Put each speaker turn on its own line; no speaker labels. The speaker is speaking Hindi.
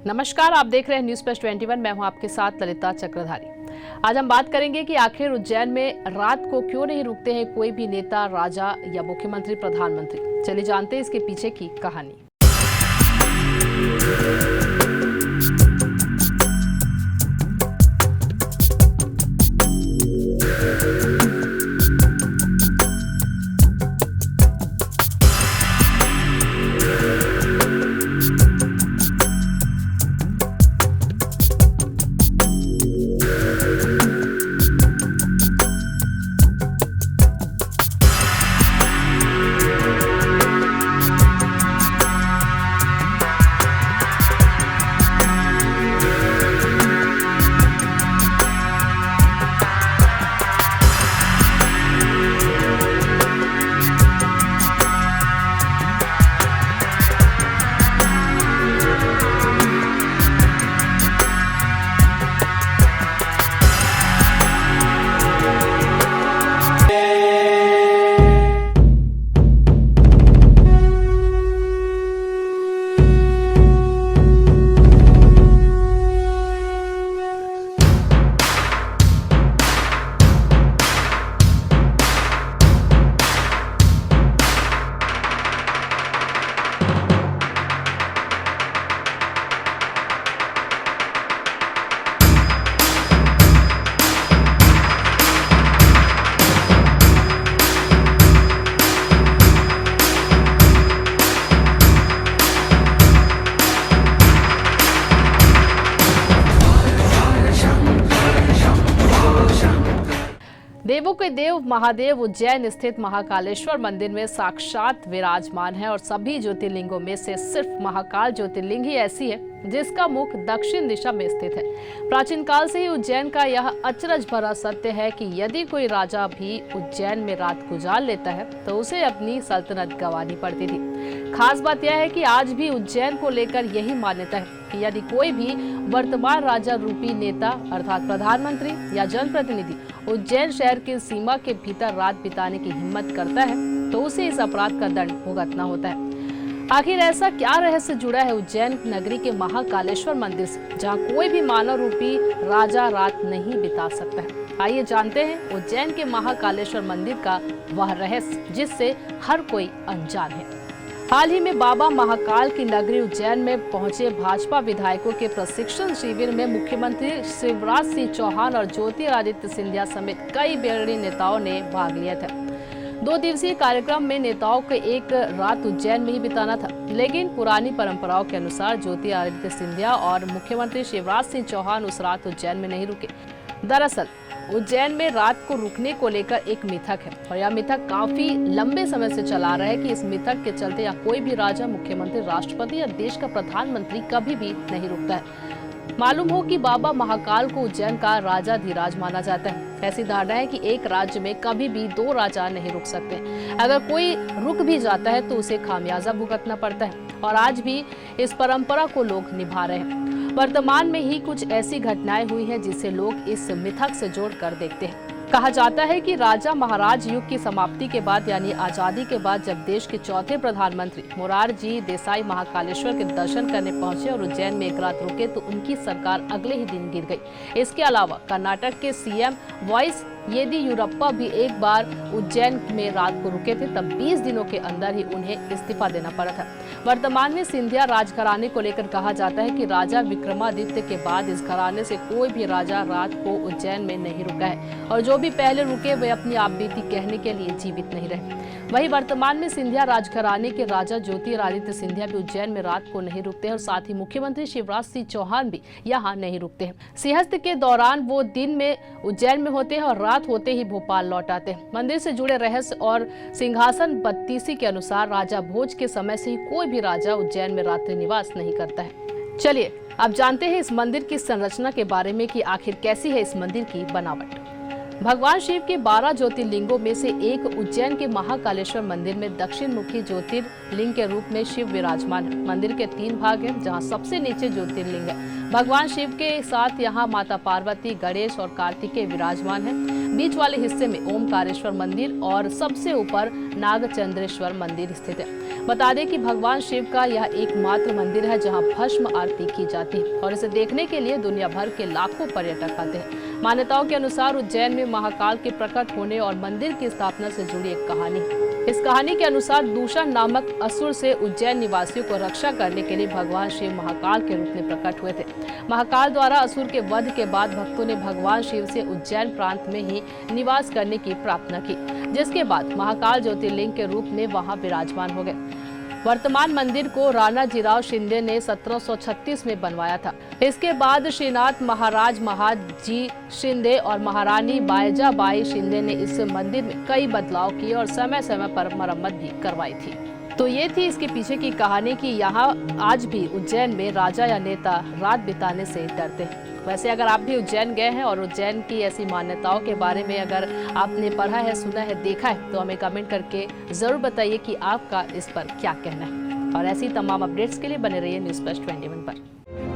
नमस्कार, आप देख रहे हैं न्यूज़ प्लस 21। मैं हूं आपके साथ ललिता चक्रधारी। आज हम बात करेंगे कि आखिर उज्जैन में रात को क्यों नहीं रुकते हैं कोई भी नेता, राजा या मुख्यमंत्री, प्रधानमंत्री। चलिए जानते हैं इसके पीछे की कहानी। देवों के देव महादेव उज्जैन स्थित महाकालेश्वर मंदिर में साक्षात विराजमान है और सभी ज्योतिर्लिंगों में से सिर्फ महाकाल ज्योतिर्लिंग ही ऐसी है जिसका मुख दक्षिण दिशा में स्थित है। प्राचीन काल से ही उज्जैन का यह अचरज भरा सत्य है कि यदि कोई राजा भी उज्जैन में रात गुजार लेता है तो उसे अपनी सल्तनत गंवानी पड़ती थी। खास बात यह है कि आज भी उज्जैन को लेकर यही मान्यता है कि यदि कोई भी वर्तमान राजा रूपी नेता अर्थात प्रधानमंत्री या जनप्रतिनिधि उज्जैन शहर की सीमा के भीतर रात बिताने की हिम्मत करता है तो उसे इस अपराध का दंड भुगतना होता है। आखिर ऐसा क्या रहस्य जुड़ा है उज्जैन नगरी के महाकालेश्वर मंदिर से, जहां कोई भी मानव रूपी राजा रात नहीं बिता सकता है। आइए जानते हैं उज्जैन के महाकालेश्वर मंदिर का वह रहस्य जिससे हर कोई अनजान है। हाल ही में बाबा महाकाल की नगरी उज्जैन में पहुंचे भाजपा विधायकों के प्रशिक्षण शिविर में मुख्यमंत्री शिवराज सिंह चौहान और ज्योतिरादित्य सिंधिया समेत कई बड़े नेताओं ने भाग लिया था। 2 दिवसीय कार्यक्रम में नेताओं को एक रात उज्जैन में ही बिताना था, लेकिन पुरानी परंपराओं के अनुसार ज्योतिरादित्य सिंधिया और मुख्यमंत्री शिवराज सिंह चौहान उस रात उज्जैन में नहीं रुके। दरअसल उज्जैन में रात को रुकने को लेकर एक मिथक है और यह मिथक काफी लंबे समय से चला रहा है कि इस मिथक के चलते या कोई भी राजा, मुख्यमंत्री, राष्ट्रपति या देश का प्रधानमंत्री कभी भी नहीं रुकता है। मालूम हो कि बाबा महाकाल को उज्जैन का राजाधिराज माना जाता है। ऐसी धारणा है कि एक राज्य में कभी भी 2 राजा नहीं रुक सकते। अगर कोई रुक भी जाता है तो उसे खामियाजा भुगतना पड़ता है और आज भी इस परंपरा को लोग निभा रहे हैं। वर्तमान में ही कुछ ऐसी घटनाएं हुई हैं जिसे लोग इस मिथक से जोड़कर देखते हैं। कहा जाता है कि राजा महाराज युग की समाप्ति के बाद यानी आजादी के बाद जब देश के चौथे प्रधानमंत्री मोरारजी देसाई महाकालेश्वर के दर्शन करने पहुंचे और उज्जैन में एक रात रुके तो उनकी सरकार अगले ही दिन गिर गई। इसके अलावा कर्नाटक के सीएम वाईएस येदियुरप्पा भी एक बार उज्जैन में रात को रुके थे, तब 20 दिनों के अंदर ही उन्हें इस्तीफा देना पड़ा था। वर्तमान में सिंधिया राजघराने को लेकर कहा जाता है कि राजा विक्रमादित्य के बाद इस घराने से कोई भी राजा रात को उज्जैन में नहीं रुका है और जो भी पहले रुके वे अपनी आपबीती कहने के लिए जीवित नहीं रहे। वहीं वर्तमान में सिंधिया राजघराने के राजा ज्योतिरादित्य सिंधिया भी उज्जैन में रात को नहीं रुकते हैं और साथ ही मुख्यमंत्री शिवराज सिंह चौहान भी यहाँ नहीं रुकते हैं। सिंहस्थ के दौरान वो दिन में उज्जैन में होते हैं और रात होते ही भोपाल लौट आते हैं। मंदिर से जुड़े रहस्य और सिंहासन बत्तीसी के अनुसार राजा भोज के समय से ही कोई भी राजा उज्जैन में रात्रि निवास नहीं करता है। चलिए अब जानते हैं इस मंदिर की संरचना के बारे में कि आखिर कैसी है इस मंदिर की बनावट। भगवान शिव के 12 ज्योतिर्लिंगों में से एक उज्जैन के महाकालेश्वर मंदिर में दक्षिण मुखी ज्योतिर्लिंग के रूप में शिव विराजमान है। मंदिर के 3 भाग हैं, जहां सबसे नीचे ज्योतिर्लिंग है। भगवान शिव के साथ यहां माता पार्वती, गणेश और कार्तिकेय विराजमान है। बीच वाले हिस्से में ओमकारेश्वर मंदिर और सबसे ऊपर नागचंद्रेश्वर मंदिर स्थित है। बता दें कि भगवान शिव का यह एकमात्र मंदिर है जहां भस्म आरती की जाती है और इसे देखने के लिए दुनिया भर के लाखों पर्यटक आते हैं। मान्यताओं के अनुसार उज्जैन में महाकाल के प्रकट होने और मंदिर की स्थापना से जुड़ी एक कहानी है। इस कहानी के अनुसार दूषण नामक असुर से उज्जैन निवासियों को रक्षा करने के लिए भगवान शिव महाकाल के रूप में प्रकट हुए थे। महाकाल द्वारा असुर के वध के बाद भक्तों ने भगवान शिव से उज्जैन प्रांत में ही निवास करने की प्रार्थना की, जिसके बाद महाकाल ज्योतिर्लिंग के रूप में वहां विराजमान हो गए। वर्तमान मंदिर को राणा जीराव शिंदे ने 1736 में बनवाया था। इसके बाद श्रीनाथ महाराज महाजी शिंदे और महारानी बायजाबाई शिंदे ने इस मंदिर में कई बदलाव किए और समय समय पर मरम्मत भी करवाई थी। तो ये थी इसके पीछे की कहानी कि यहाँ आज भी उज्जैन में राजा या नेता रात बिताने से डरते हैं। वैसे अगर आप भी उज्जैन गए हैं और उज्जैन की ऐसी मान्यताओं के बारे में अगर आपने पढ़ा है, सुना है, देखा है, तो हमें कमेंट करके जरूर बताइए कि आपका इस पर क्या कहना है। और ऐसी तमाम अपडेट्स के लिए बने रहिए न्यूज़ प्लस 21 पर।